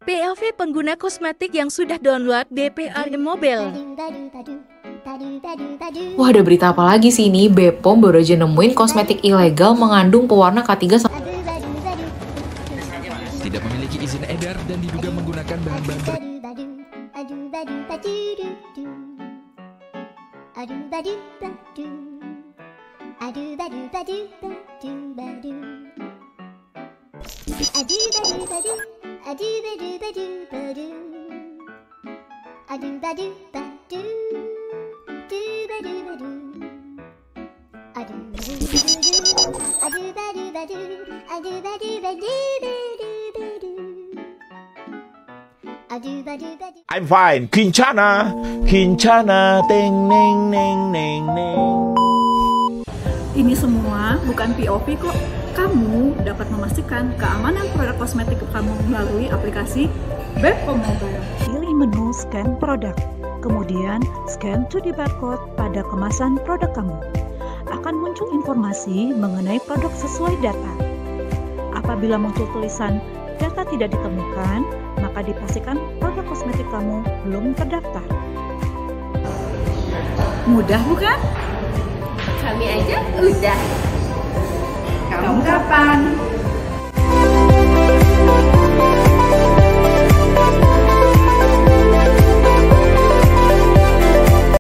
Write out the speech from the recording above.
POV pengguna kosmetik yang sudah download BPRM Mobile. Wah, ada berita apa lagi sih ini? BPOM baru aja nemuin kosmetik ilegal mengandung pewarna K3 tidak memiliki izin edar dan diduga menggunakan bahan-bahan I'm fine, Kincana, teng neng neng neng neng. Ini semua bukan POV kok. Kamu dapat memastikan keamanan produk kosmetik kamu melalui aplikasi BPOM Mobile. Pilih menu scan produk, kemudian scan 2D barcode pada kemasan produk kamu. Akan muncul informasi mengenai produk sesuai data. Apabila muncul tulisan data tidak ditemukan, maka dipastikan produk kosmetik kamu belum terdaftar. Mudah bukan? Kami aja udah. Kamu kapan?